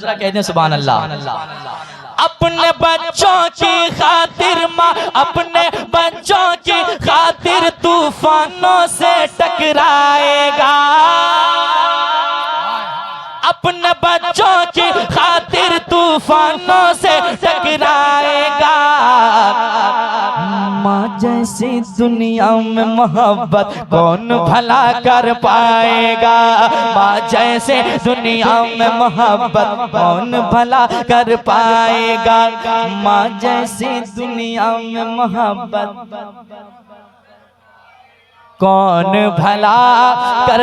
जरा कहते हैं सुभान अल्लाह। अपने बच्चों की खातिर माँ अपने बच्चों की खातिर तूफानों से टकराएगा। अपने बच्चों की खातिर तूफानों से टकराएगा। माँ जैसी दुनिया में मोहब्बत कौन भला कर पाएगा। माँ जैसे दुनिया में मोहब्बत कौन भला कर पाएगा। माँ जैसी दुनिया में मोहब्बत कौन भला कर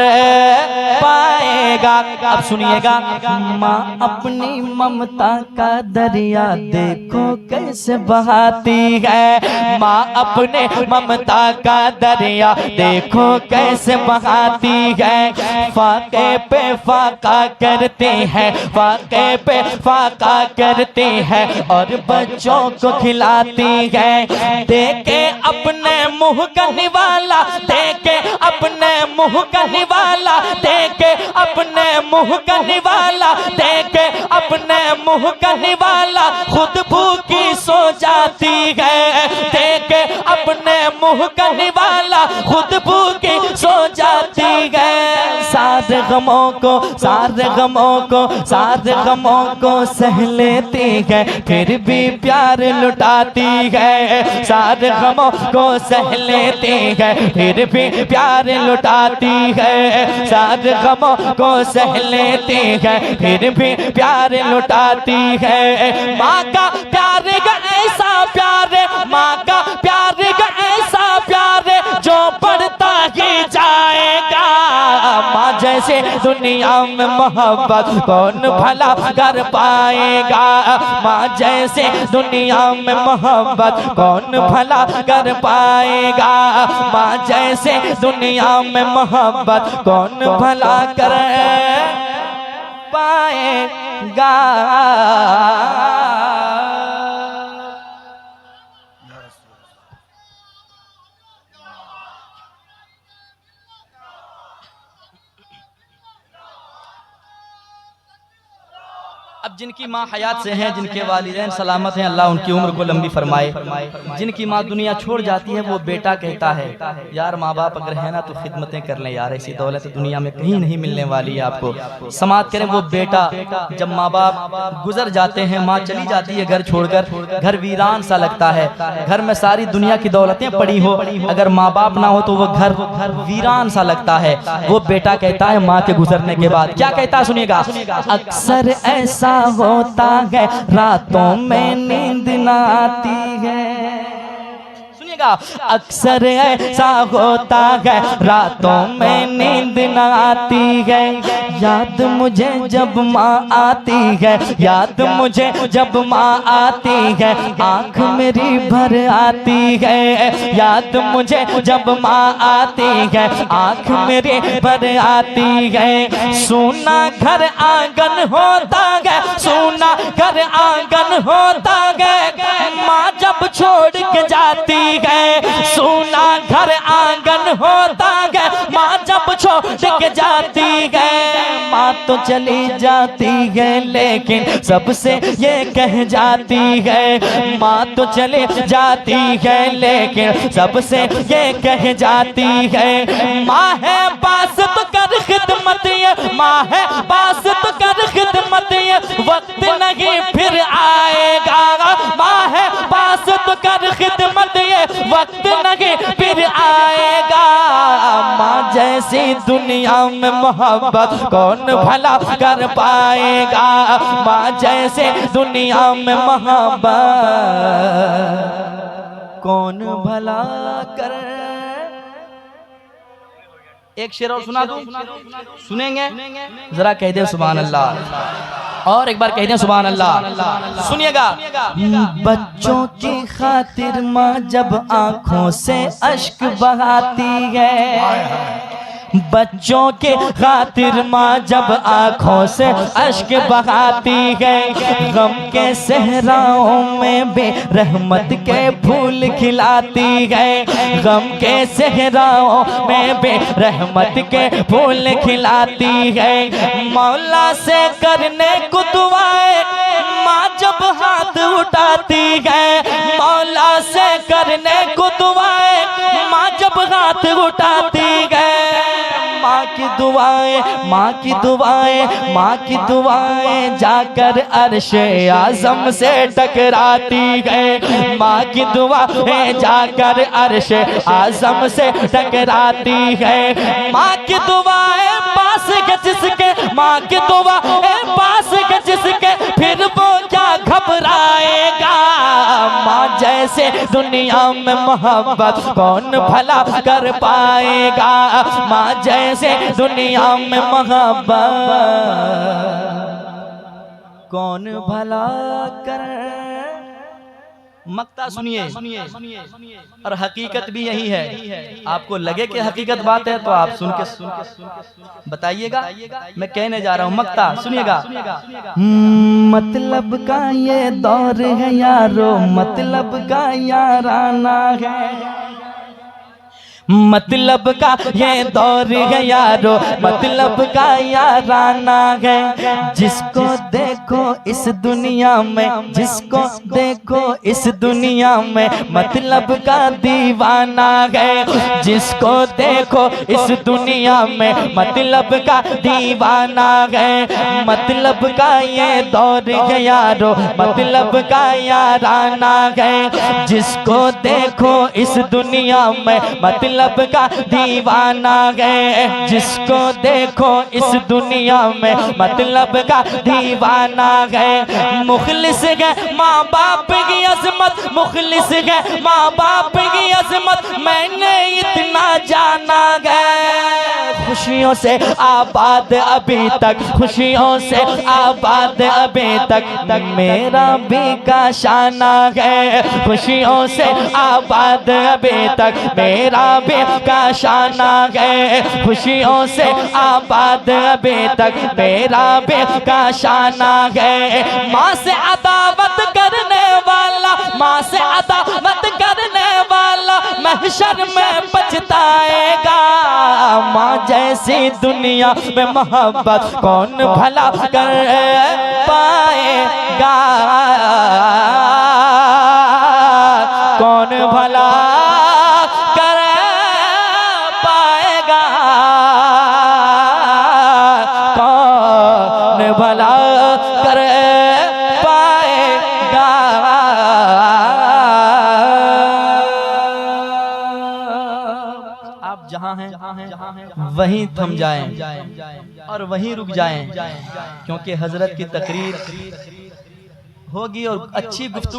पाएगा। अब सुनिएगा, माँ अपनी ममता का दरिया देखो कैसे बहाती है। माँ अपने ममता का दरिया देखो कैसे बहाती है। फाके पे फाका करते हैं, फाके पे फाका करते हैं और बच्चों को खिलाती है। देखे अपने मुँह का निवाला, देखे अपने मुँह का निवाला, देखे अपने मुँह का निवाला, देखे अपने मुँह का निवाला खुद भूखी सो जाती है। देखे अपने मुँह का निवाला खुद भूखी सो जाती है। सारे गमों को सारे गमों को सारे गमों को सह लेती है फिर भी प्यार लुटाती है। सारे गमों को सह लेती है फिर भी प्यार लुटाती है। सारे गमों को सह लेती है फिर भी प्यार लुटाती है। माँ का प्यार का ऐसा प्यार, माँ का प्यार का ऐसा प्यार जो बढ़ता ही जाएगा। माँ जैसे दुनिया में मोहब्बत कौन भला कर पाएगा। माँ जैसे दुनिया में मोहब्बत कौन भला कर पाएगा। माँ जैसे दुनिया में मोहब्बत कौन भला कर पाएगा। अब जिनकी माँ हयात से हैं, जिनके वालिदैन सलामत हैं, अल्लाह उनकी उम्र को लंबी फरमाए। जिनकी माँ दुनिया छोड़ जाती है वो बेटा कहता है यार माँ बाप अगर है ना तो खिदमतें कर लें यार, ऐसी दौलत दुनिया में कहीं नहीं मिलने वाली है आपको। समात करें वो बेटा जब माँ बाप गुजर जाते हैं, माँ चली जाती है घर छोड़कर, घर वीरान सा लगता है। घर में सारी दुनिया की दौलतें पड़ी हो, अगर माँ बाप ना हो तो वो घर वीरान सा लगता है। वो बेटा कहता है माँ के गुजरने के बाद क्या कहता है, सुनिएगा। अक्सर ऐसा होता है रातों में नींद न आती है। सुनिएगा, अक्सर ऐसा होता है रातों में नींद न आती है। याद मुझे जब माँ आती है, याद मुझे जब माँ आती है, आँख मेरी भर आती है। याद मुझे जब माँ आती है, आँख मेरी भर आती है। सोना घर आंगन होता है, सोना घर आंगन होता है, माँ जब छोड़ के जाती है। सोना घर आंगन होता है, माँ जब छोड़ के जाती है। माँ तो चली जाती है लेकिन सबसे ये कह जाती है। माँ तो चली जाती है लेकिन सबसे ये कह जाती है। माँ है पास तो कर खिदमत, ये माँ है पास तो कर खिदमत, ये वक्त नहीं फिर आएगा। माँ है पास तो कर खिदमत, ये वक्त नहीं फिर आएगा। माँ जैसी दुनिया में मोहब्बत कौन भला कर पाएगा। माँ जैसे दुनिया में मोहब्बत कौन भला कर। एक शेर और सुना दूं, सुनेंगे जरा कह दे सुभान अल्लाह, और एक बार कह दे सुभान अल्लाह। सुनिएगा, बच्चों की खातिर माँ जब आंखों से अश्क बहाती है, बच्चों के खातिर माँ जब आंखों से अश्क बहाती है। गम के सहराओं में भी रहमत के फूल खिलाती है। गम के सहराओं में भी रहमत के फूल खिलाती है। मौला से करने को दुआ उठाती गए। माँ की दुआएं, माँ की दुआएं, माँ की दुआएं जाकर अर्शे आज़म से टकराती गए। माँ की दुआएं जाकर अर्शे आज़म से टकराती गए। माँ की दुआएं पास के जिसके, माँ की दुआएं पास के जिसके, फिर वो क्या घबराएगा। माँ जैसे दुनिया में मोहब्बत कौन भला कर पाएगा। माँ जैसे दुनिया में मोहब्बत कौन भला कर। मक्ता सुनिए, और हकीकत भी यही है। आपको लगे कि हकीकत बात है तो आप सुन के बताइएगा। मैं कहने जा रहा हूँ, मक्ता सुनिएगा। मतलब का ये दौर है यारो, मतलब का याराना है। मतलब का ये दौर है यारो, मतलब का याराना है। जिसको देखो इस दुनिया में, जिसको देखो इस दुनिया में, मतलब का दीवाना है। जिसको देखो इस दुनिया में, मतलब का दीवाना है। मतलब का ये दौर है यारो, मतलब का याराना है। जिसको देखो इस दुनिया में, मतलब का दीवाना है। जिसको देखो इस दुनिया में, मतलब का दीवाना है। मुखलिस है माँ बाप की अजमत, मुखलिस है माँ बाप की अजमत, मैंने इतना जाना है। खुशियों से आबाद अभी तक, खुशियों से आबाद अभी तक मेरा भी काशाना है। खुशियों से आबाद अभी तक मेरा भी काशाना है। खुशियों से आबाद अभी तक मेरा भी काशाना है। माँ से अदावत करने वाला, माँ से अदावत करने वाला महशर में पछताएगा। माँ जैसी दुनिया में मोहब्बत कौन भला कर पाएगा। कौन भला कर पाएगा। कौन भला कर पाएगा। आप जहाँ हैं वहीं थम जाएं और वहीं रुक जाएं, क्योंकि हजरत की तकरीर होगी और अच्छी गुफ्तगू